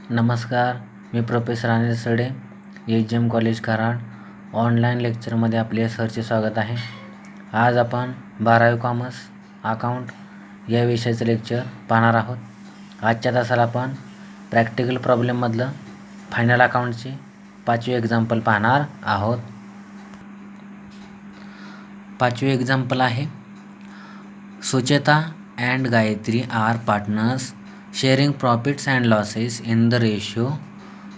नमस्कार, मी प्रोफेसर अनिल सडे, HM. College Karad. Online लेक्चरमध्ये आपले सरचे स्वागत आहे. आज आपण 12वी कॉमर्स अकाउंट या विषयाचं लेक्चर पाहणार आहोत. आजच्या तासाला आपण प्रॅक्टिकल प्रॉब्लेममधलं फायनल अकाउंटची 5वी एक्झाम्पल पाहणार आहोत. 5वी एक्झाम्पल आहे, Sucheta and Gayatri are partners sharing profits and losses in the ratio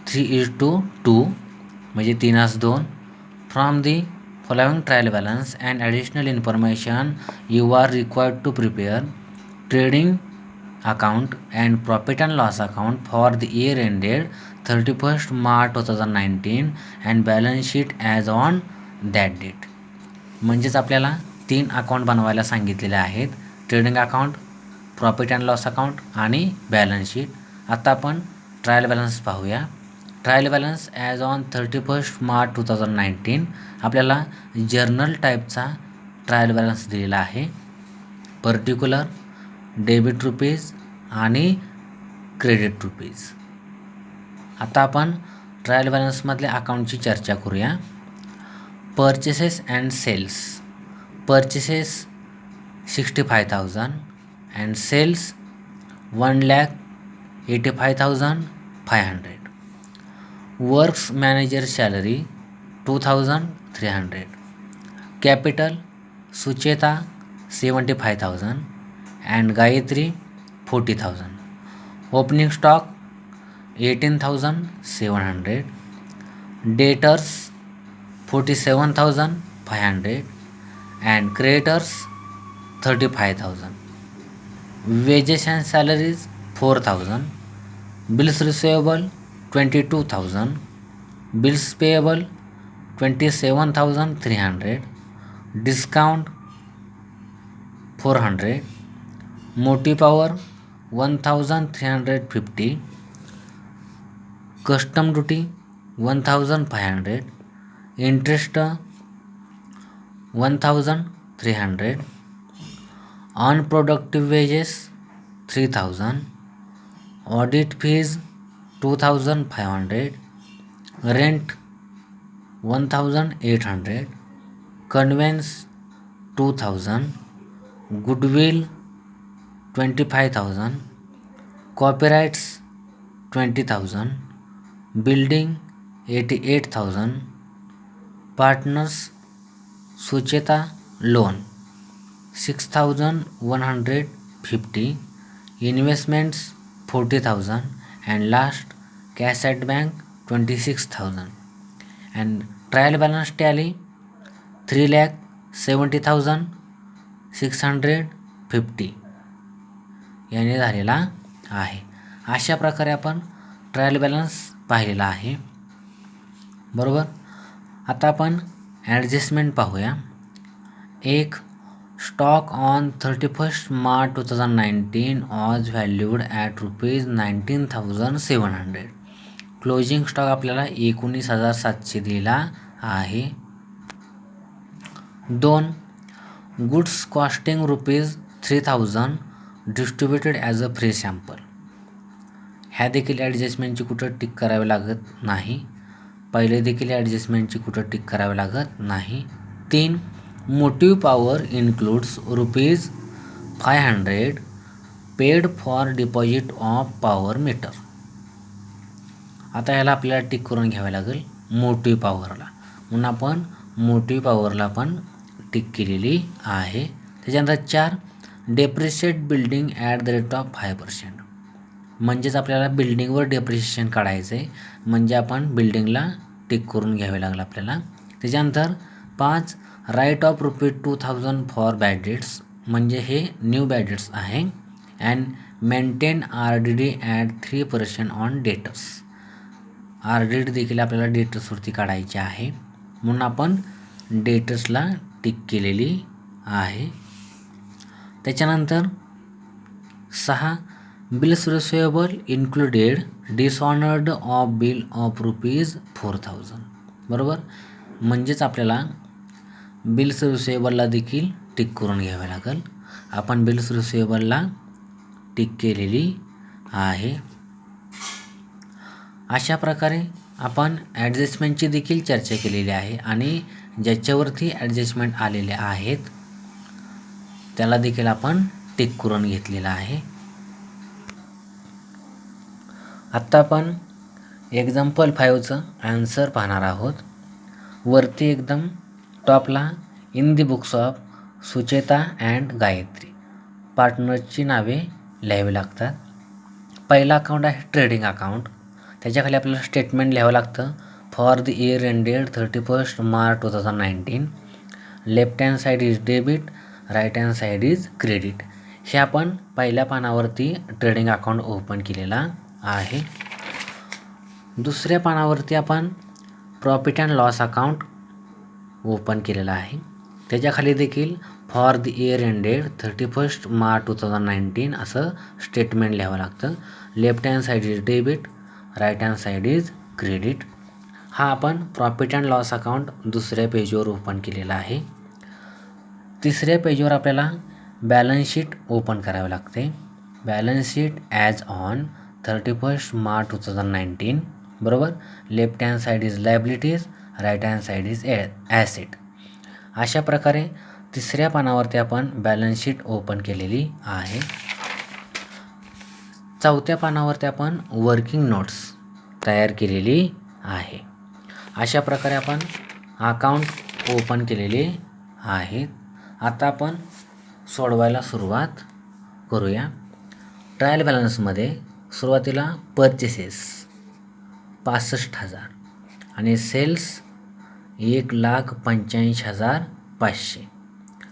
3:2 म्हणजे 3:2 from the following trial balance and additional information you are required to prepare trading account and profit and loss account for the year ended 31st March 2019 and balance sheet as on that date. म्हणजेच आपल्याला 3 account बनवायला सांगितलेले आहेत, trading account, profit and loss account आणि balance sheet. आता आपण trial balance पाहूया. Trial balance as on 31st March 2019 आपल्याला जर्नल टाईपचा ट्रायल बॅलन्स दिलेला आहे. पर्टिक्युलर, डेबिट रुपीज आणि क्रेडिट रुपीज. आता आपण ट्रायल बॅलन्समधल्या अकाउंटची चर्चा करूया. Purchases and sales. Purchases 65,000 and sales 1,85,500. Works manager salary 2,300. Capital Sucheta 75,000 and Gayatri 40,000. Opening stock 18,700. Debtors 47,500 and creditors 35,000. Wages and salaries 4,000. Bills receivable 22,000. Bills payable 27,300. Discount 400. Motive power 1,350. Custom duty 1,500. Interest 1,300. Unproductive wages 3,000. Audit fees 2,500. Rent 1,800. Conveyance 2,000. Goodwill 25,000. Copyrights 20,000. Building 88,000. Partners Sucheta loan 6,150. Investments 40,000 and last cash at bank 26,000. And trial balance tally 3,70,650 याने झालेला आहे. अशा प्रकारे आपण trial balance पाहिलेला आहे, बरोबर. आता आपण ॲडजस्टमेंट पाहूया. 1. Stock on 31st March 2019 was valued at ₹19,700. Closing stock आपल्याला 19,700 दिला आहे. 2. Goods costing ₹3,000 distributed as a free sample. ह्या देखील ॲडजस्टमेंटची कुठं टिक करावी लागत नाही. पहिले देखील ॲडजस्टमेंटची कुठं टिक करावी लागत नाही. 3. Motive power includes ₹500 paid for deposit of power meter. आता ह्याला आपल्याला टिक करून घ्यावे लागेल मोटिव्ह पॉवरला, म्हणून आपण मोटिव्ह पॉवरला पण टिक केलेली आहे. त्याच्यानंतर 4. Depreciate building at the rate of 5%. म्हणजेच आपल्याला बिल्डिंगवर डेप्रिशिएशन काढायचं आहे, म्हणजे आपण बिल्डिंगला टिक करून घ्यावे लागलं आपल्याला. त्याच्यानंतर 5. Write off ₹2,000 for bad debts, म्हणजे हे न्यू बॅड डेट्स आहे. And maintain RDD at 3% on debtors. RDD देखील आपल्याला डेटर्सवरती काढायचे आहे, म्हणून आपण डेटर्सला टिक केलेली आहे. त्याच्यानंतर 6. Bills receivable included dishonoured of bill of ₹4,000. बरोबर, म्हणजेच आपल्याला बिल्स रिसिवेबलला देखील टिक करून घ्यावे लागेल. आपण बिल्स रिसिवेबलला टिक केलेली आहे. अशा प्रकारे आपण ॲडजस्टमेंटची देखील चर्चा केलेली आहे आणि ज्याच्यावरती ॲडजस्टमेंट आलेले आहेत त्याला देखील आपण टिक करून घेतलेला आहे. आत्ता आपण एक्झाम्पल 5चं आन्सर पाहणार आहोत. वरती एकदम टॉपला in the books of Sucheta and Gayatri पार्टनर्सची नावे लिहावी लागतात. पहिला अकाउंट आहे ट्रेडिंग अकाउंट. त्याच्याखाली आपल्याला स्टेटमेंट लिहावं लागतं. For the year ended 31 March 2019. Left hand side is debit, right hand side is credit. हे आपण पहिल्या पानावरती ट्रेडिंग अकाउंट ओपन केलेला आहे. दुसऱ्या पानावरती आपण profit and loss account open केलेला आहे. त्याच्याखाली देखील for the year ended 31 March 2019 असं स्टेटमेंट लिहावं लागतं. Left hand side is debit, right hand side is credit. हा आपण प्रॉफिट अँड लॉस अकाउंट दुसऱ्या पेजवर ओपन केलेला आहे. तिसऱ्या पेजवर आपल्याला बॅलन्स शीट ओपन करावे लागते. Balance sheet as on 31 March 2019 बरोबर. Left hand side is liabilities, right hand side is asset. अशा प्रकारे तिसऱ्या पानावरती आपण बॅलन्स शीट ओपन केलेली आहे. चौथ्या पानावरती आपण वर्किंग नोट्स तयार केलेली आहे. अशा प्रकारे आपण अकाउंट ओपन केलेले आहेत. आता आपण सोडवायला सुरुवात करूया. ट्रायल बॅलन्समध्ये सुरुवातीला परचेसेस 65,000 आणि सेल्स 1,85,500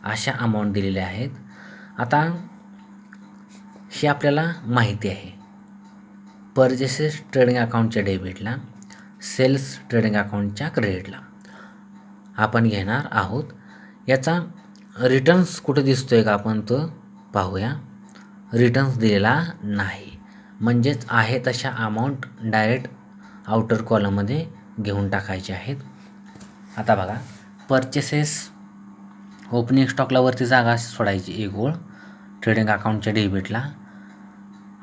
अशा अमाऊंट दिलेल्या आहेत. आता हे आपल्याला माहिती आहे. परचेसेस ट्रेडिंग अकाउंटच्या डेबिटला, सेल्स ट्रेडिंग अकाउंटच्या क्रेडिटला आपण घेणार आहोत. याचा रिटर्न्स कुठे दिसतोय का आपण तो पाहूया. रिटर्न्स दिलेला नाही, म्हणजेच आहे तशा अमाऊंट डायरेक्ट आउटर कॉलममध्ये घेऊन टाकायचे आहेत. आता बघा, परचेसेस ओपनिंग स्टॉकला वरती जागा सोडायची एक ओळ ट्रेडिंग अकाउंटच्या डेबिटला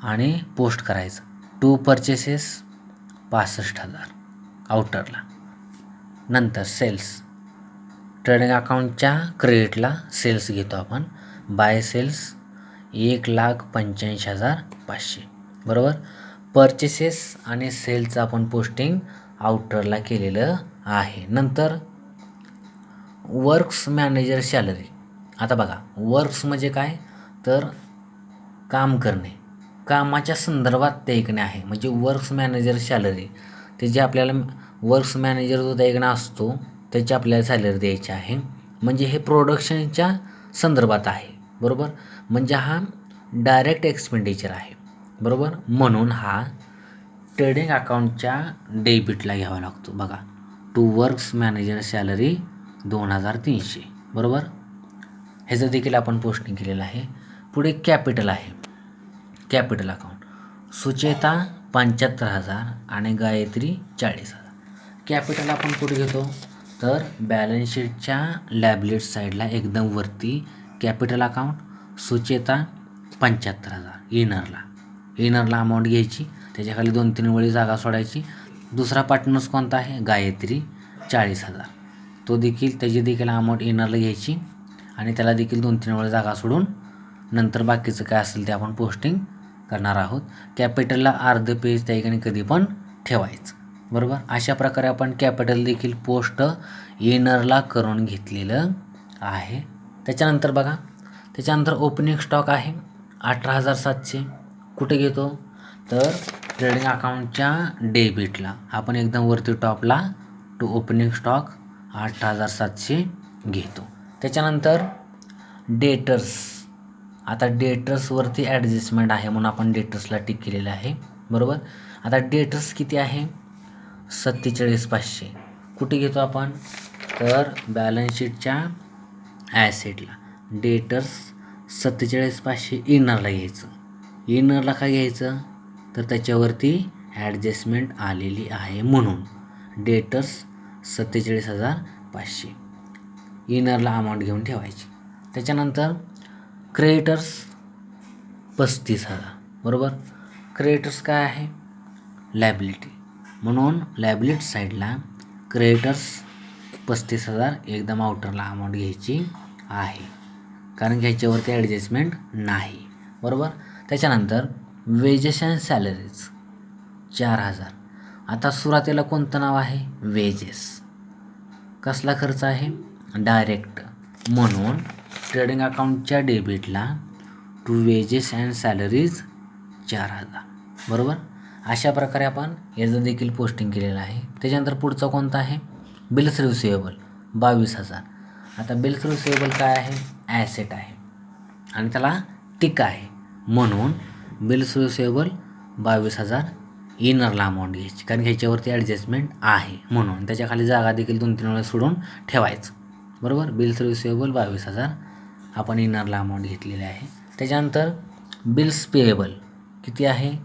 आणि पोस्ट करायचं. टू परचेसेस 65,000 आउटरला. नंतर सेल्स ट्रेडिंग अकाउंटच्या क्रेडिटला सेल्स घेतो आपण. बाय सेल्स 1,85,500 बरोबर. परचेसेस आणि सेल्सचं आपण पोस्टिंग आउटरला केलेलं आहे. नंतर वर्क्स मॅनेजर सॅलरी. आता बघा, वर्क्स म्हणजे काय तर काम करणे, कामाच्या संदर्भात ते ऐकणे आहे. म्हणजे वर्क्स मॅनेजर सॅलरी ते जे आपल्याला वर्क्स मॅनेजर जो देणं असतो त्याची आपल्याला सॅलरी द्यायची आहे. म्हणजे हे प्रोडक्शनच्या संदर्भात आहे बरोबर. म्हणजे हा डायरेक्ट एक्सपेंडिचर आहे बरोबर. म्हणून हा ट्रेडिंग अकाउंटच्या डेबिटला घ्यावा लागतो. बघा, टू वर्क्स मॅनेजर सॅलरी 2,300 बरोबर. ह्याचं देखील आपण पोस्टिंग केलेलं आहे. पुढे कॅपिटल आहे. कॅपिटल अकाउंट सुचेता 75,000 आणि गायत्री 40,000. कॅपिटल आपण कुठे घेतो तर बॅलन्स शीटच्या लायबिलिटी साईडला एकदम वरती कॅपिटल अकाउंट सुचेता 75,000 इनरला अमाऊंट घ्यायची. त्याच्याखाली 2-3 वेळी जागा सोडायची. दुसरा पार्टनर्स कोणता आहे गायत्री 40,000. तो देखील त्याची देखील अमाऊंट इनरला घ्यायची आणि त्याला देखील 2-3 वेळा जागा सोडून नंतर बाकीचं काय असेल ते आपण पोस्टिंग करणार आहोत. कॅपिटलला अर्ध पेज त्या ठिकाणी कधी पण ठेवायचं बरोबर. अशा प्रकारे आपण कॅपिटल देखील पोस्ट इनरला करून घेतलेलं आहे. त्याच्यानंतर बघा, त्याच्यानंतर ओपनिंग स्टॉक आहे 18,700. कुठे घेतो तर ट्रेडिंग अकाउंटच्या डेबिटला. आपण एकदम वरती टॉपला टू ओपनिंग स्टॉक 8,700 घेतो. त्याच्यानंतर डेटर्स. आता डेटर्सवरती ॲडजस्टमेंट आहे म्हणून आपण डेटर्सला टिक केलेलं आहे बरोबर. आता डेटर्स किती आहे 47,500. कुठे घेतो आपण तर बॅलन्स शीटच्या ॲसेटला. डेटर्स 47,500 इनरला घ्यायचं. इनरला काय घ्यायचं तर त्याच्यावरती ॲडजस्टमेंट आलेली आहे म्हणून डेटर्स 47,500 इनरला अमाऊंट घेऊन ठेवायची. त्याच्यानंतर क्रेडिटर्स 35,000 बरोबर. क्रेडिटर्स काय आहे लायबिलिटी. म्हणून लायबिलिटी साईडला क्रेडिटर्स 35,000 एकदम आउटरला अमाऊंट घ्यायची आहे, कारण की ह्याच्यावरती ॲडजस्टमेंट नाही. बरोबर. त्याच्यानंतर वेजेस अँड सॅलरीज 4,000. आता सुरुवातीला कोणतं नाव आहे? वेजेस. कसला खर्च आहे? डायरेक्ट. म्हणून ट्रेडिंग अकाउंटच्या डेबिटला टू वेजेस अँड सॅलरीज 4,000. बरोबर. अशा प्रकारे आपण याचं देखील पोस्टिंग केलेलं आहे. त्याच्यानंतर पुढचं कोणतं आहे? Bills receivable 22,000. आता बिल्स रिसिवेबल काय आहे? ॲसेट आहे आणि त्याला टिक आहे, म्हणून बिल्स रिसिवेबल 22,000 इनरला अमाऊंट घ्यायची, कारण ह्याच्यावरती ॲडजस्टमेंट आहे, म्हणून त्याच्याखाली जागा देखील 2-3 वेळा सोडून ठेवायचं. बरोबर. बिल्स रिसिवेबल 22,000 आपण इनरला अमाऊंट घेतलेली आहे. त्याच्यानंतर बिल्स पेएबल किती आहे?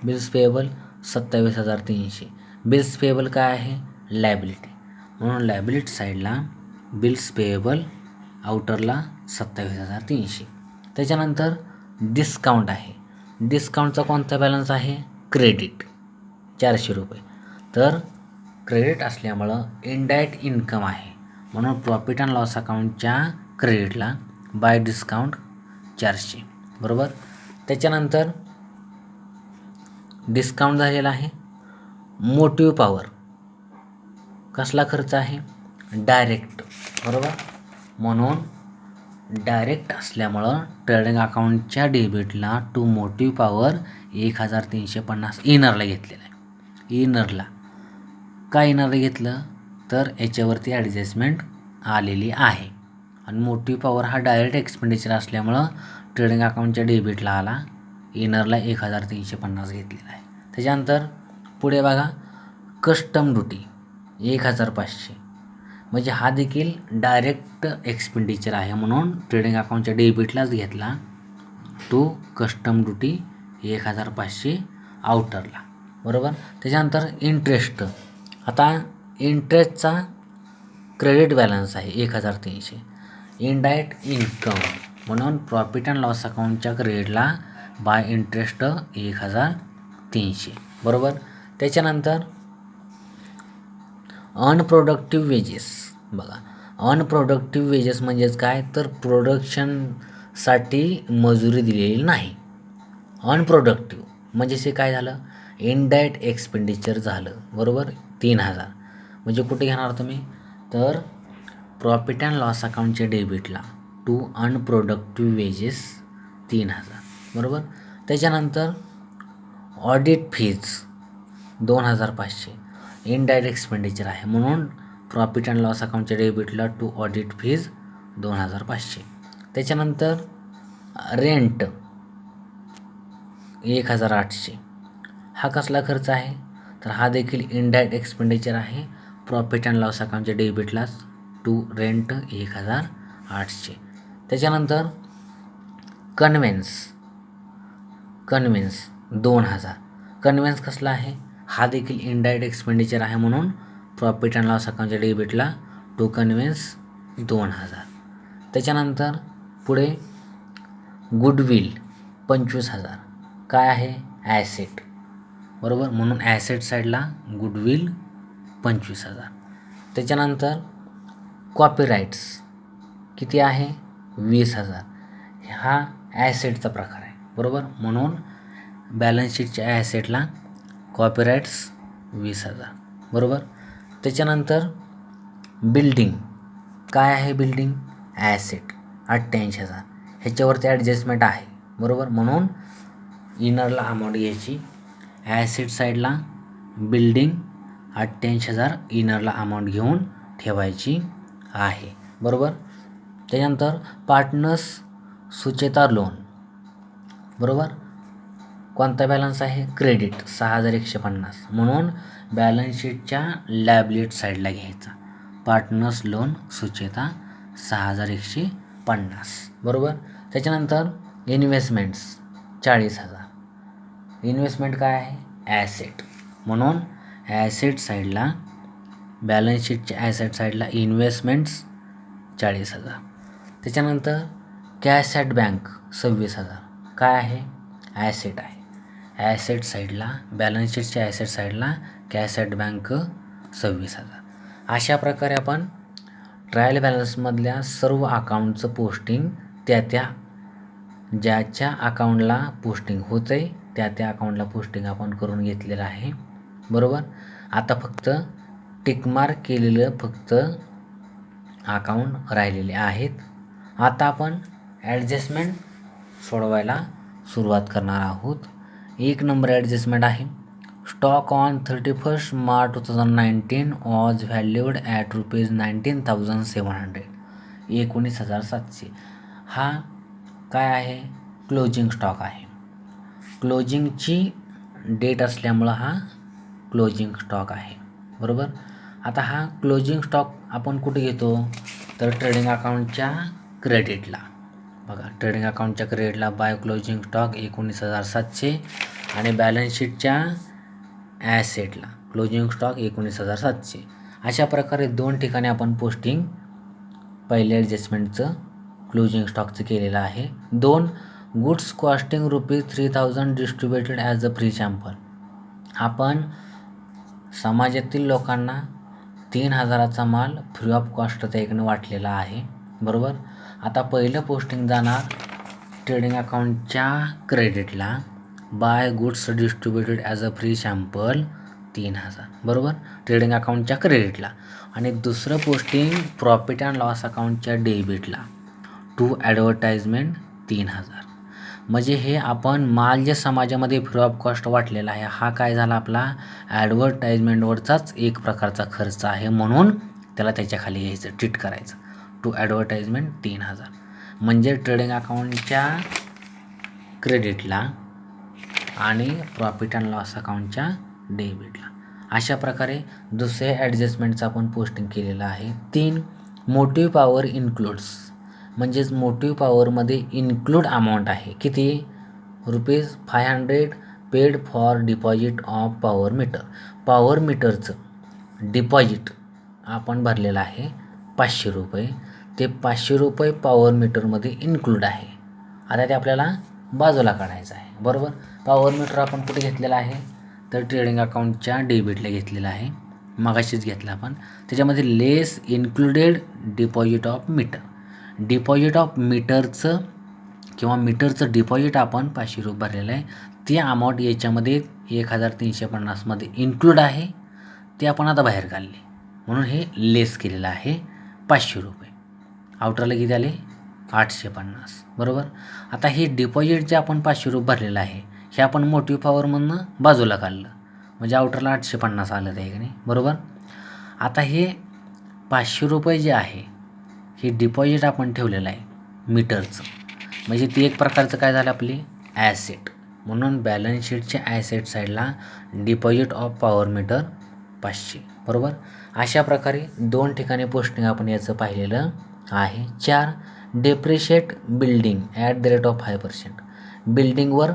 Bills payable 27,300. बिल्स पेएबल काय आहे? लायबिलिटी. म्हणून लायबिलिटी साईडला बिल्स पेएबल आउटरला 27,300. त्याच्यानंतर डिस्काउंट आहे. डिस्काउंटचा कोणता बॅलन्स आहे? क्रेडिट 400 रुपये. तर क्रेडिट असल्यामुळं इनडायरेक्ट इन्कम आहे, म्हणून प्रॉफिट अँड लॉस अकाउंटच्या क्रेडिटला बाय डिस्काउंट 400. बरोबर. त्याच्यानंतर डिस्काउंट झालेला आहे. मोटिव्ह पॉवर कसला खर्च आहे? डायरेक्ट. बरोबर. म्हणून डायरेक्ट असल्यामुळं ट्रेडिंग अकाउंटच्या डेबिटला टू मोटिव्ह पॉवर 1,350 इनरला घेतलेला आहे. इनरला का इनरला घेतलं? तर याच्यावरती ॲडजस्टमेंट आलेली आहे, आणि मोटिव्ह पॉवर हा डायरेक्ट एक्सपेंडिचर असल्यामुळं ट्रेडिंग अकाउंटच्या डेबिटला आला. इनरला 1,350 घेतलेला आहे. त्याच्यानंतर पुढे बघा, कस्टम ड्युटी 1,500. म्हणजे हा देखील डायरेक्ट एक्सपेंडिचर आहे, म्हणून ट्रेडिंग अकाउंटच्या डेबिटलाच घेतला. टू कस्टम ड्युटी 1,500 आउटरला. बरोबर. त्याच्यानंतर इंटरेस्ट. आता इंटरेस्टचा क्रेडिट बॅलन्स आहे 1,300. इनडायरेक्ट इन्कम, म्हणून प्रॉफिट अँड लॉस अकाउंटच्या क्रेडिटला बाय इंटरेस्ट 1,300. बरोबर. त्याच्यानंतर अनप्रोडक्टिव्ह वेजेस. बघा, अनप्रोडक्टिव्ह वेजेस म्हणजेच काय? तर प्रोडक्शनसाठी मजुरी दिलेली नाही. अनप्रोडक्टिव्ह म्हणजे ते काय झालं? इनडायरेक्ट एक्सपेंडिचर झालं. बरोबर. 3,000. म्हणजे कुठे घेणार तुम्ही? तर प्रॉफिट अँड लॉस अकाउंटच्या डेबिटला टू अनप्रोडक्टिव्ह वेजेस 3,000. बरोबर. त्याच्यानंतर ऑडिट फीज 2,500. इनडायरेक्ट एक्सपेंडिचर आहे, म्हणून प्रॉफिट अँड लॉस अकाउंटच्या डेबिटला टू ऑडिट फीज 2,500. त्याच्यानंतर रेंट 1,800. हा कसला खर्च आहे? तर हा देखील इनडायरेक्ट एक्सपेंडिचर आहे. प्रॉफिट अँड लॉस अकाउंटच्या डेबिटलाच टू रेंट 1,800. त्याच्यानंतर कन्व्हेन्स 2,000. कन्व्हेन्स कसला आहे? हा देखील इनडायरेक्ट एक्सपेंडिचर आहे, म्हणून प्रॉफिट अँड लॉस अकाउंटच्या डेबिटला टू कन्व्हेन्स 2,000. त्याच्यानंतर पुढे गुडविल 25,000. काय आहे? ॲसेट. बरोबर. म्हणून ॲसेट साईडला गुडविल 25,000. त्याच्यानंतर कॉपीराईट्स किती आहे? 20,000. हा ॲसेटचा प्रकार आहे. बरोबर. म्हणून बॅलन्स शीटच्या ॲसेटला कॉपीराईट्स 20,000. बरोबर. त्याच्यानंतर बिल्डिंग काय आहे? Building asset 88,000. ह्याच्यावरती ॲडजस्टमेंट आहे. बरोबर. म्हणून इनरला अमाऊंट घ्यायची. ॲसेट साईडला बिल्डिंग 88,000 इनरला अमाऊंट घेऊन ठेवायची आहे. बरोबर. त्याच्यानंतर पार्टनर्स सुचेता लोन. बरोबर. कोणता बॅलन्स आहे? क्रेडिट 6,150. म्हणून बॅलन्स शीटच्या लायबिलिटी साईडला घ्यायचा. Partners loan Sucheta 6,150. बरोबर. त्याच्यानंतर इन्व्हेस्टमेंट्स 40,000. इन्व्हेस्टमेंट काय आहे? ॲसेट. म्हणून ॲसेट साईडला बॅलन्स शीटच्या ॲसेट साईडला इन्व्हेस्टमेंट्स 40,000. त्याच्यानंतर कॅश ॲट बँक 26,000. काय आहे? ॲसेट आहे. ॲसेट साईडला, बॅलन्स शीटच्या ॲसेट साईडला कॅश ॲट बँक 26,000. अशा प्रकारे आपण ट्रायल बॅलन्समधल्या सर्व अकाउंटचं पोस्टिंग त्या ज्याच्या अकाउंटला पोस्टिंग होतं आहे त्या अकाउंटला पोस्टिंग आपण करून घेतलेलं आहे. बरोबर. आता फक्त टिकमार्क केलेलं फक्त अकाउंट राहिलेले आहेत. आता आपण ॲडजस्टमेंट सोडवायला सुरुवात करणार आहोत. 1 नंबर ॲडजस्टमेंट आहे, stock on 31 March 2019 was valued at ₹19,700, 19,700. हा काय आहे? क्लोजिंग स्टॉक आहे. क्लोजिंगची डेट असल्यामुळं हा क्लोजिंग स्टॉक आहे. बरोबर. आता हा क्लोजिंग स्टॉक आपण कुठे घेतो? तर ट्रेडिंग अकाउंटच्या क्रेडिटला. बघा, ट्रेडिंग अकाउंटच्या क्रेडिटला बाय क्लोजिंग स्टॉक 19,700 आणि बॅलन्स शीटच्या ॲसेटला क्लोजिंग स्टॉक 19,700. अशा प्रकारे 2 ठिकाणी आपण पोस्टिंग पहिल्या ॲडजस्टमेंटचं क्लोजिंग स्टॉकचं केलेलं आहे. 2 goods costing ₹3,000 distributed as a free sample. आपण समाजातील लोकांना 3,000चा माल फ्री ऑफ कॉस्ट त्या इकडनं वाटलेला आहे. बरोबर. आता पहिलं पोस्टिंग जाणार ट्रेडिंग अकाउंटच्या क्रेडिटला by goods distributed as a free sample 3,000. बरोबर, ट्रेडिंग अकाउंटच्या क्रेडिटला. आणि दुसरं पोस्टिंग प्रॉफिट अँड लॉस अकाउंटच्या डेबिटला टू ॲडव्हर्टाइजमेंट 3,000. म्हणजे हे आपण माल जे समाजामध्ये फ्री ऑफ कॉस्ट वाटलेला आहे हा काय झाला? आपला ॲडव्हर्टाइजमेंटवरचाच एक प्रकारचा खर्च आहे, म्हणून त्याला त्याच्या खाली घ्यायचं, ट्रीट करायचं. टू ॲडव्हर्टाइजमेंट 3,000 म्हणजे ट्रेडिंग अकाउंटच्या क्रेडिटला आणि प्रॉफिट अँड लॉस अकाउंटच्या डेबिटला. अशा प्रकारे दुसऱ्या ॲडजस्टमेंटचं आपण पोस्टिंग केलेलं आहे. 3 मोटिव्ह पॉवर इन्क्लूड्स, म्हणजेच मोटिव्ह पॉवरमध्ये इन्क्लूड अमाऊंट आहे. किती? ₹500 paid for deposit of power meter. Power मीटरचं डिपॉझिट आपण भरलेलं आहे ₹500. ते ₹500 पॉवर मीटरमध्ये इन्क्लूड आहे. आता ते आपल्याला बाजूला काढायचं आहे. बरोबर. पॉवर मीटर आपण कुठे घेतलेला आहे? तर ट्रेडिंग अकाउंटच्या डेबिटला घेतलेला आहे, मगाशीच घेतला आपण. त्याच्यामध्ये less included deposit of meter. Deposit of मीटरचं किंवा मीटरचं डिपॉझिट आपण ₹500 भरलेलं आहे. ती अमाऊंट याच्यामध्ये 1,350मध्ये इन्क्लूड आहे, ते आपण आता बाहेर काढले, म्हणून हे लेस केलेलं आहे ₹500. आउटरला किती आले? 850. बरोबर. आता हे डिपॉझिट जे आपण ₹500 भरलेलं आहे हे आपण मोटिव्ह पॉवरमधनं बाजूला काढलं, म्हणजे आउटरला 850 आलं त्या ठिकाणी. बरोबर. आता हे ₹500 जे आहे हे डिपॉझिट आपण ठेवलेलं आहे मीटरचं, म्हणजे ती एक प्रकारचं काय झालं? आपली ॲसेट. म्हणून बॅलन्स शीटच्या ॲसेट साईडला डिपॉझिट ऑफ पॉवर मीटर 500. बरोबर. अशा प्रकारे 2 ठिकाणी पोस्टिंग आपण याचं पाहिलेलं आहे. 4 depreciate building at the rate of 5%. बिल्डिंगवर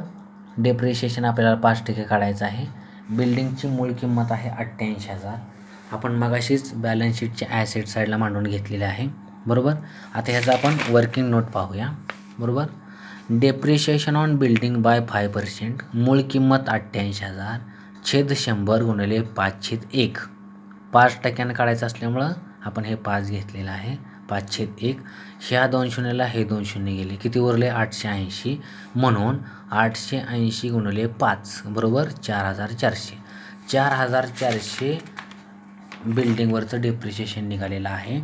डेप्रिशिएशन आपल्याला 5% काढायचं आहे. बिल्डिंगची मूळ किंमत आहे 88,000. आपण मगाशीच बॅलन्स शीटच्या ॲसेट साईडला मांडून घेतलेले आहे. बरोबर. आता ह्याचा आपण वर्किंग नोट पाहूया. बरोबर. Depreciation on building bye 5%. मूळ किंमत 88,000 छेद 100 गुणिले 5/1. 5% काढायचं असल्यामुळं आपण हे 5 घेतलेलं आहे. 5/1. ह्या 2 शून्याला हे 2 शून्य गेले, किती उरले? 880. म्हणून 880 गुणिले 5 बरोबर 4,400. 4,400 बिल्डिंगवरचं डेप्रिशिएशन निघालेलं आहे,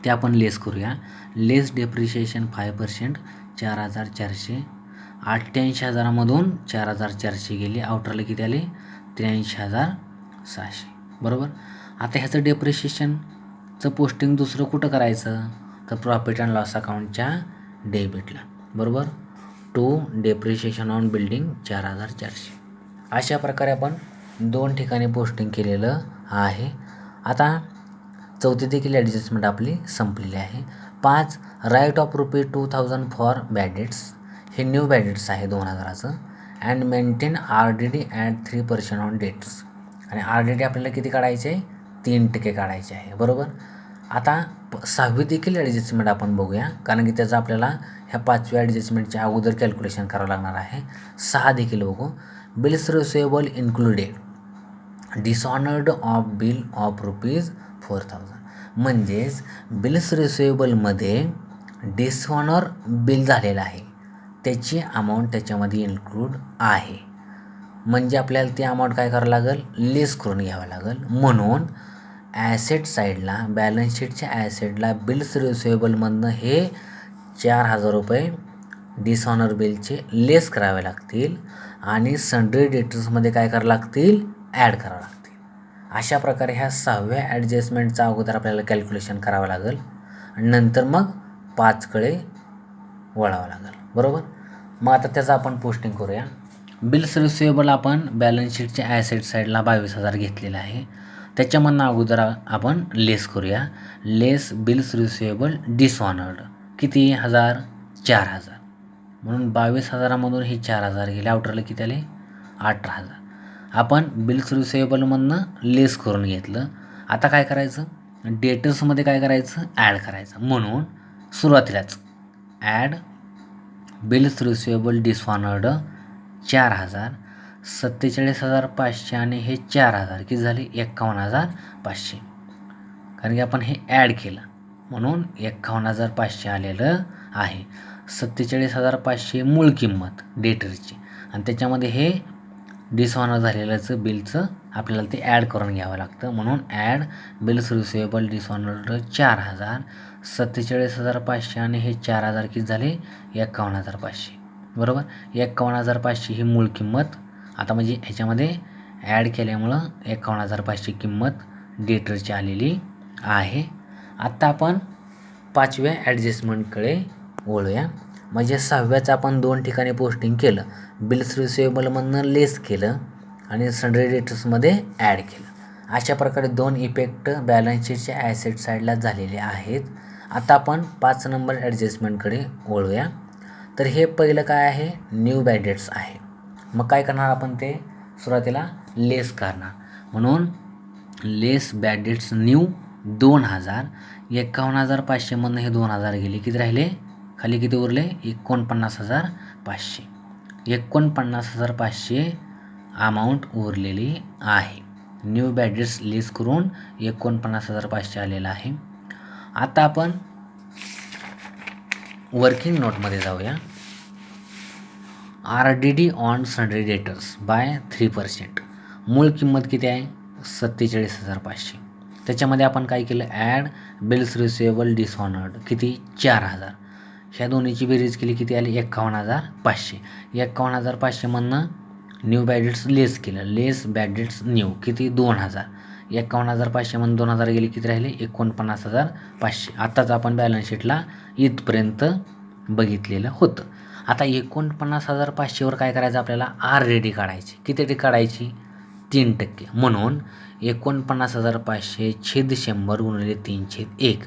ते आपण लेस करूया. लेस डेप्रिशिएशन 5%, 4,400. 88,000मधून 4,400 गेले, आउटरला किती आले? 83,600. बरोबर. आता ह्याचं डेप्रिशिएशनचं पोस्टिंग दुसरं कुठं करायचं? तर प्रॉफिट अँड लॉस अकाउंटच्या डेबिटला. बरोबर. To depreciation on building 4,400. अशा प्रकारे आपण 2 ठिकाणी पोस्टिंग केलेलं आहे. आता चौथी देखील ॲडजस्टमेंट आपली संपलेली आहे. 5 write off ₹2,000 for bad debts. हे न्यू बॅड डेट्स आहे 2,000चं. And maintain RDD at 3% on debts. आणि RDD आपल्याला किती काढायचे आहे? 3% काढायचे आहे. बरोबर. आता 6वी देखील ॲडजस्टमेंट आपण बघूया, कारण की त्याचं आपल्याला ह्या 5व्या ॲडजस्टमेंटच्या अगोदर कॅल्क्युलेशन करावं लागणार आहे. 6 देखील बघू. Bills receivable included dishonoured of bill of ₹4,000. म्हणजेच बिल्स रिसिवेबलमध्ये डिसऑनर बिल झालेलं आहे त्याची अमाऊंट त्याच्यामध्ये इन्क्लूड आहे. म्हणजे आपल्याला ती अमाऊंट काय करावं लागेल, लेस करून घ्यावं लागेल. म्हणून ॲसेट साईडला, बॅलन्स शीटच्या ॲसेटला बिल्स रिसिवेबलमधनं हे ₹4,000 डिसऑनर बिलचे लेस करावे लागतील आणि सन्ड्री डेटर्समध्ये काय करावं लागतील, ॲड करावं लागतील. अशा प्रकारे ह्या 6व्या ॲडजस्टमेंटचा अगोदर आपल्याला कॅल्क्युलेशन करावं लागेल आणि नंतर मग 5कडे वळावं लागेल. बरोबर. मग आता त्याचं आपण पोस्टिंग करूया. बिल्स रिसिवेबल आपण बॅलन्स शीटच्या ॲसेट साईडला 22,000 घेतलेलं आहे. त्याच्यामधनं अगोदर आपण लेस करूया. लेस बिल्स रिसिवेबल डिसऑनर्ड किती 4,000. म्हणून 22,000मधून हे 4,000 गेले. आउटरला किती आले 18,000. आपण बिल्स रिसिवेबलमधनं लेस करून घेतलं. आता काय करायचं, डेटर्समध्ये काय करायचं, ॲड करायचं. म्हणून सुरुवातीलाच ॲड बिल्स रिसिवेबल डिसऑनर्ड 4,000, 47,500 आणि हे 4,000 किती झाले 51,500. कारण की आपण हे ॲड केलं म्हणून 51,500 आलेलं आहे. 47,500 मूळ किंमत डेटरची आणि त्याच्यामध्ये हे डिसऑनर झालेल्याचं बिलचं आपल्याला ते ॲड करून घ्यावं लागतं. म्हणून ॲड बिल्स रिसिवेबल डिसऑनर्ड 4,000, 47,500 आणि हे 4,000 किती झाले 51,500. बरोबर. 51,500 ही मूळ किंमत आता म्हणजे ह्याच्यामध्ये ॲड केल्यामुळं 51,500 किंमत डेटरची आलेली आहे. आत्ता आपण 5व्या ॲडजस्टमेंटकडे वळूया. म्हणजे 6व्याचं आपण 2 ठिकाणी पोस्टिंग केलं. बिल्स रिसिवेबलमधनं लेस केलं आणि सन्ड्री डेटर्समध्ये ॲड केलं. अशा प्रकारे 2 इफेक्ट बॅलन्स शीटच्या ॲसेट साईडला झालेले आहेत. आता आपण 5 नंबर ॲडजस्टमेंटकडे वळूया. तर हे पहिलं काय आहे, न्यू बॅड डेट्स आहे. मग काय करणार आपण, ते सुरुवातीला लेस करणार. म्हणून लेस बॅड डेट्स न्यू 2,000, 51,500मधनं हे 2,000 गेले. किती राहिले, खाली किती उरले 49,500. 49,500 अमाऊंट उरलेली आहे. न्यू बॅड डेट्स लेस करून 49,500 आलेलं आहे. आता आपण वर्किंग नोटमध्ये जाऊया. RDD on sundry debtors by 3%. मूळ किंमत किती आहे 47,500. त्याच्यामध्ये आपण काय केलं, ॲड बिल्स रिसिवेबल डिसऑनर्ड किती 4,000. ह्या दोन्हीची बेरीज केली किती आली 51,500. 51,500मधनं न्यू बॅड डेट्स लेस केलं. लेस बॅड डेट्स न्यू किती 2,000. 51,500मधून 2,000 गेले, किती राहिले 49,500. आत्ताच आपण बॅलन्स शीटला इथपर्यंत बघितलेलं होतं. आता 49,500वर काय करायचं, आपल्याला RDD काढायची. किती टी काढायची 3%. म्हणून 49,500 छेद 100 गुणिले 3/1.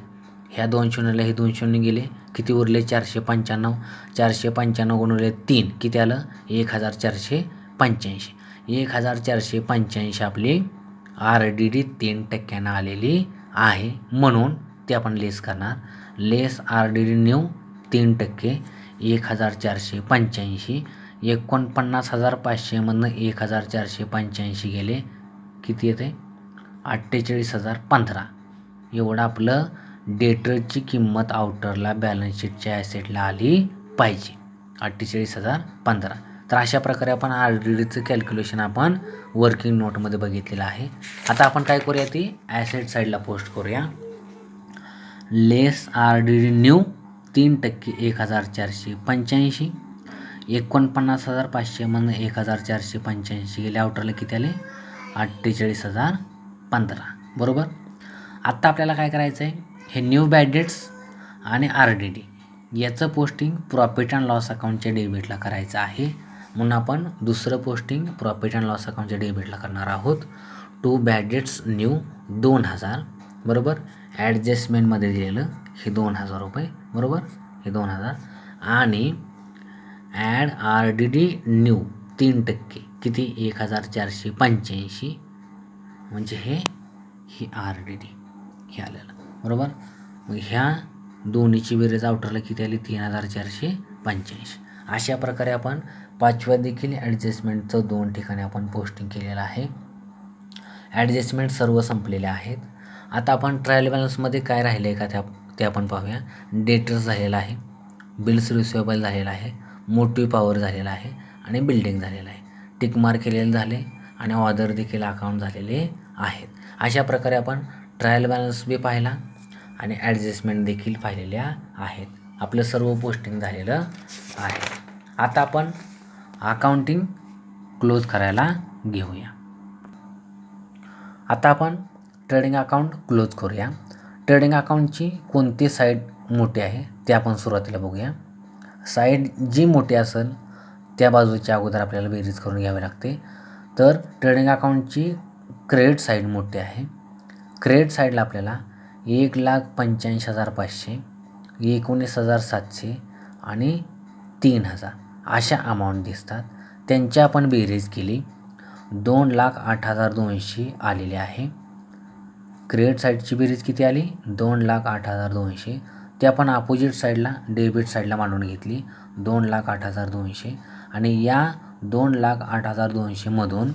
ह्या 2 शून्याला हे 2 शून्य गेले, किती उरले 495. 495 गुणिले 3 किती आलं 1,485. 1,485 आपली RDD 3% आलेली आहे. म्हणून ते आपण लेस करणार. लेस RDD न्यू 3%, 1,485. 49,500मधनं 1,485 गेले, किती येते 48,015. एवढं आपलं डेटरची किंमत आउटरला बॅलन्स शीटच्या ॲसेटला आली पाहिजे 48,015. तर अशा प्रकारे आपण RDDचं कॅल्क्युलेशन आपण वर्किंग नोटमध्ये बघितलेलं आहे. आता आपण काय करूया, ती ॲसेट साईडला पोस्ट करूया. लेस RDD न्यू 3% 1,485. 49,500मधनं 1,485 गेले, आउटरला किती आले 48,015. बरोबर. आत्ता आपल्याला काय करायचं आहे, हे न्यू बॅड डेट्स आणि RDD याचं पोस्टिंग प्रॉफिट अँड लॉस अकाउंटच्या डेबिटला करायचं आहे. म्हणून आपण दुसरं पोस्टिंग प्रॉफिट अँड लॉस अकाउंटच्या डेबिटला करणार आहोत. To bad debts new 2,000. बरोबर. ॲडजस्टमेंटमध्ये दिलेलं हे 2,000 रुपये. बरोबर. हे 2,000 आणि ॲड RDD न्यू 3% किती 1,485. म्हणजे हे RDD हे आलेलं. बरोबर. मग ह्या दोन्हीची बेरीज आउटरला किती आली 3,485. अशा प्रकारे आपण 5व्या देखील ॲडजस्टमेंटचं 2 ठिकाणी आपण पोस्टिंग केलेलं आहे. ॲडजस्टमेंट सर्व संपलेले आहेत. आता आपण ट्रायल बॅलन्समध्ये काय राहिले आहे का ते आपण पाहूया. डेटर्स झालेला आहे, बिल्स रिसिवेबल झालेला आहे, मोटिव्ह पॉवर झालेला आहे आणि बिल्डिंग झालेलं आहे. टिक मार्क केलेले झाले आणि ऑर्डर देखील अकाउंट झालेले आहेत. अशा प्रकारे आपण ट्रायल बॅलन्स बी पाहिला आणि ॲडजस्टमेंट देखील पाहिलेल्या आहेत. आपलं सर्व पोस्टिंग झालेलं आहे. आता आपण अकाउंटिंग क्लोज करायला घेऊया. आता आपण ट्रेडिंग अकाउंट क्लोज करूया. ट्रेडिंग अकाउंटची कोणती साईड मोठी आहे ते आपण सुरुवातीला बघूया. साईड जी मोठी असेल त्या बाजूच्या अगोदर आपल्याला बेरीज करून घ्यावी लागते. तर ट्रेडिंग अकाउंटची क्रेडिट साईड मोठी आहे. क्रेडिट साईडला आपल्याला 1,85,500, 19,700 आणि 3,000 अशा अमाऊंट दिसतात. त्यांची आपण बेरीज केली 2,08,200 आलेली आहे. क्रेडिट साईडची बेरीज किती आली 2,08,200. ते आपण अपोजिट साईडला डेबिट साईडला मांडून घेतली 2,08,200 आणि या 2,08,200 मधून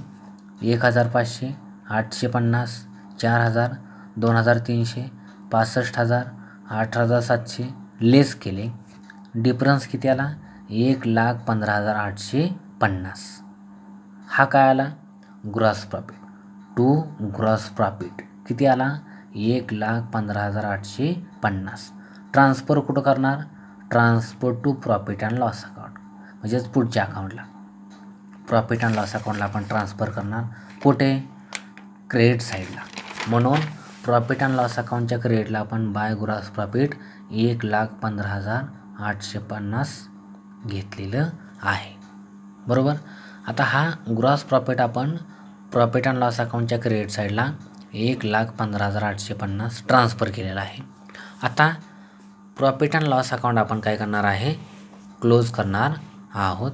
1,500, 850, 4,000, 2,300, 65,000, 8,700 लेस केले. डिफरन्स किती आला 1,15,850. हा काय आला gross profit to gross profit किती आला 1,15,850. ट्रान्सफर कुठं करणार transfer to profit and loss account म्हणजेच पुढच्या अकाउंटला प्रॉफिट अँड लॉस अकाउंटला आपण ट्रान्सफर करणार कुठे क्रेडिट साईडला. म्हणून प्रॉफिट अँड लॉस अकाउंटच्या क्रेडिटला आपण बाय ग्रॉस प्रॉफिट 1,15,850 घेतलेलं आहे. बरोबर. आता हा ग्रॉस प्रॉफिट आपण प्रॉफिट अँड लॉस अकाउंटच्या क्रेडिट साईडला 1,15,850 ट्रान्सफर केलेला आहे. आता प्रॉफिट अँड लॉस अकाउंट आपण काय करणार आहे क्लोज करणार आहोत.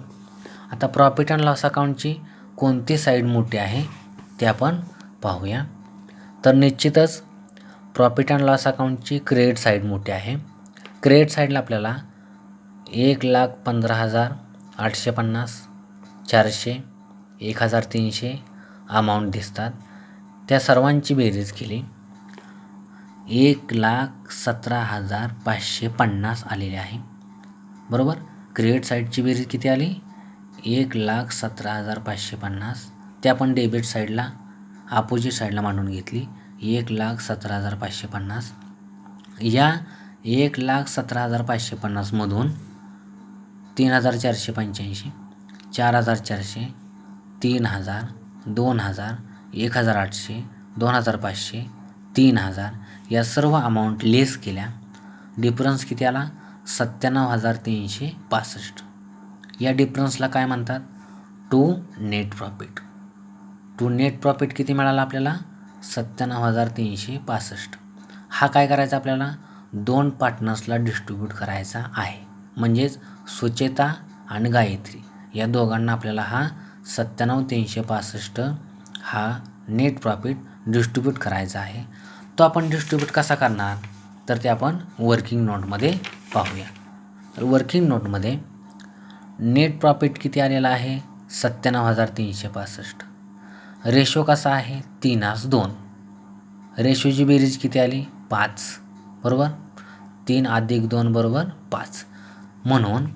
आता प्रॉफिट अँड लॉस अकाउंटची कोणती साईड मोठी आहे ते आपण पाहूया. तर निश्चितच प्रॉफिट अँड लॉस अकाउंटची क्रेडिट साईड मोठी आहे. क्रेडिट साईडला आपल्याला 1,15,850, 400, 1,300 अमाऊंट दिसतात. त्या सर्वांची बेरीज केली 1,17,550 आलेली आहे. बरोबर. क्रेडिट साईडची बेरीज किती आली 1,17,550. ते आपण डेबिट साईडला अपोजिट साईडला मांडून घेतली 1,17,550. या 1,17,550 मधून 3,485, 4,400, 3,000, 2,000, 1,800, 2,500, 3,000 या सर्व अमाऊंट लेस केल्या. डिफरन्स किती आला 97,365. या डिफरन्सला काय म्हणतात to net profit. To net profit किती मिळाला आपल्याला 97,365. हा काय करायचा आपल्याला 2 पार्टनर्सला डिस्ट्रीब्यूट करायचा आहे. म्हणजेच सुचेता आणि गायत्री या दोघांना आपल्याला हा 97,365 हा नेट प्रॉफिट डिस्ट्रीब्यूट करायचा आहे. तो आपण डिस्ट्रीब्यूट कसा करणार तर ते आपण वर्किंग नोटमध्ये पाहूया. तर वर्किंग नोटमध्ये नेट प्रॉफिट किती आलेला आहे 97,365. रेशो कसा आहे 3:2. रेशोची बेरीज किती आली 5. बरोबर. 3 + 2 = 5. म्हणून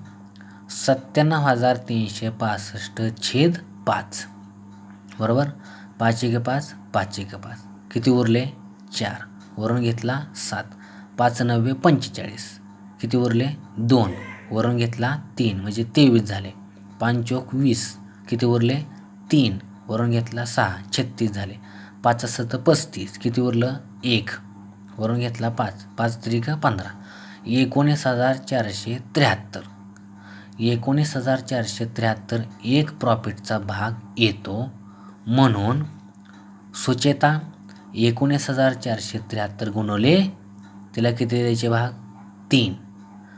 97,365/5. बरोबर. 5 × 5 5 × 5 किती उरले 4. वरून घेतला 7. 5 × 9 = 45. किती उरले 2. वरून घेतला 3 म्हणजे 23 झाले. 5 × 4 = 20. किती उरले 3. वरून घेतला 6 36 झाले. 5 × 7 = 35. किती उरलं 1. वरून घेतला 5. 5 × 3 = 15. 19,473. 19,473 एक प्रॉफिटचा भाग येतो. म्हणून सुचेता 19,473 गुणवले तिला किती द्यायचे भाग 3.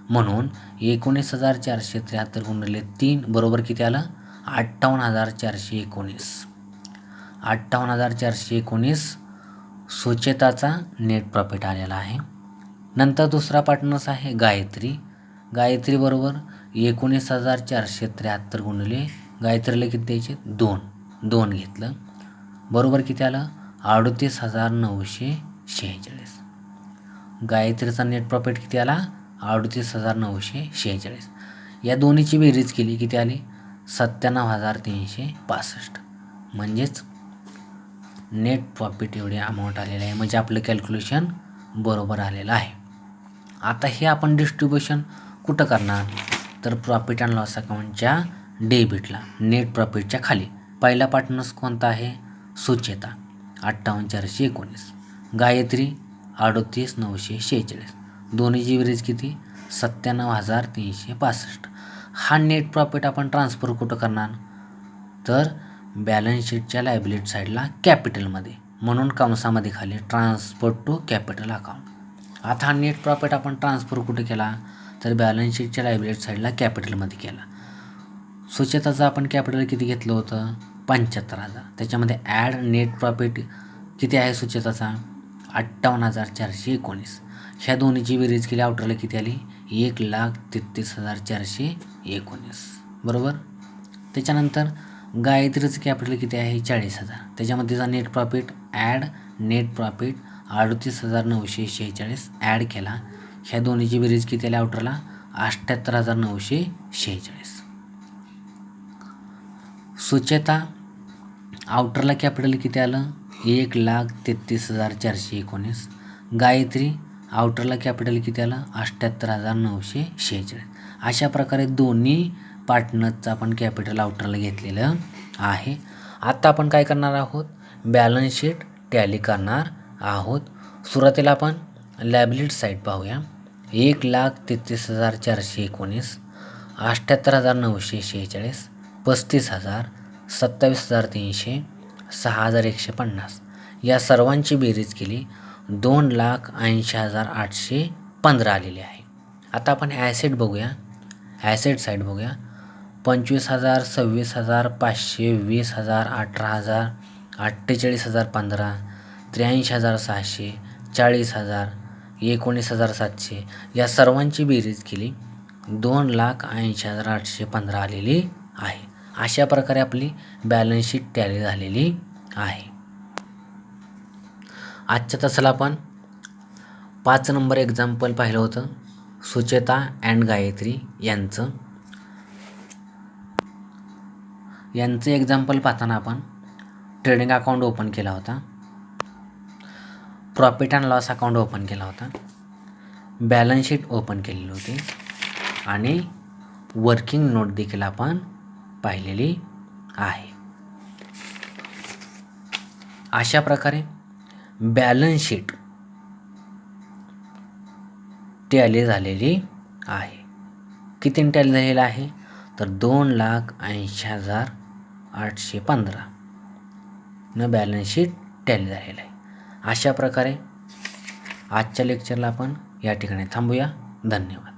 म्हणून 19,473 गुणिले 3 बरोबर किती आलं 58,419. 58,419 सुचेताचा नेट प्रॉफिट आलेला आहे. नंतर दुसरा पार्टनर्स आहे गायत्री. गायत्री बरोबर 19,473 गुणिले गायत्रीला किती द्यायचे 2 घेतलं, बरोबर किती आलं 38,946. गायत्रीचा नेट प्रॉफिट किती आला 38,946. या दोन्हीची बेरीज केली किती आली 97,365. म्हणजेच नेट प्रॉफिट एवढे अमाऊंट आलेलं आहे. म्हणजे आपलं कॅल्क्युलेशन बरोबर आलेलं आहे. आता हे आपण डिस्ट्रीब्युशन कुठं करणार तर प्रॉफिट अँड लॉस अकाउंटच्या डेबिटला नेट प्रॉफिटच्या खाली. पहिला पार्टनर्स कोणता आहे सुचेता 58,419, गायत्री 38,946. दोन्हीची बेरीज किती 97,365. हा नेट प्रॉफिट आपण ट्रान्सफर कुठं करणार तर बॅलन्स शीटच्या लायबिलिटी साईडला कॅपिटलमध्ये, म्हणून कंसामध्ये खाली ट्रान्सफर टू कॅपिटल अकाउंट. आता हा नेट प्रॉफिट आपण ट्रान्सफर कुठे केला तर बॅलन्स शीटच्या लायबिलिटी साईडला कॅपिटलमध्ये केला. सुचेताचं आपण कॅपिटल किती घेतलं होतं 75,000. त्याच्यामध्ये ॲड नेट प्रॉफिट किती आहे सुचेताचा 58,419. ह्या दोन्हीची बेरीज केली आउटरला किती आली 1,33,419, बरोबर. त्याच्यानंतर गायत्रीचं कॅपिटल किती आहे 40,000. त्याच्यामध्येचा net profit add net profit 38,946 add केला. ह्या दोन्हीची बेरीज किती आली आउटरला 78,946. सुचेता आउटरला कॅपिटल किती आलं 1,33,419. गायत्री आउटरला कॅपिटल किती आलं 78,946. अशा प्रकारे दोन्ही पार्टनरचं आपण कॅपिटल आउटरला घेतलेलं आहे. आता आपण काय करणार आहोत बॅलन्स शीट टॅली करणार आहोत. सुरुवातीला आपण लायबिलिटी साईड पाहूया. 1,33,419, 78,946, 35,000, 27,300, 6,150 या सर्वांची बेरीज केली 2,80,815 आलेली आहे. आता आपण ॲसेट बघूया. ॲसेट साईड बघूया. 25,000, 26,000, 500, 20,000, 18,000, 48,015, 83,600, 40,000, 19,700 या सर्वांची बेरीज केली 2,80,815 आलेली आहे. अशा प्रकारे आपली बॅलन्स शीट टॅली झालेली आहे. आजच्या तासाला आपण 5 नंबर एक्झाम्पल पाहिलं होतं सुचेता अँड गायत्री यांचं एक्झाम्पल पाहताना आपण ट्रेडिंग अकाउंट ओपन केला होता, profit and loss account open केला होता, बॅलन्स शीट ओपन केलेली होती आणि वर्किंग नोट देखील आपण पाहिलेली आहे. अशा प्रकारे बॅलन्स शीट टॅली झालेली आहे. किती टॅली झालेला आहे तर 2,80,815 न बॅलन्स शीट टॅली झालेलं आहे. अशा प्रकारे आजच्या लेक्चरला आपण या ठिकाणी थांबूया. धन्यवाद.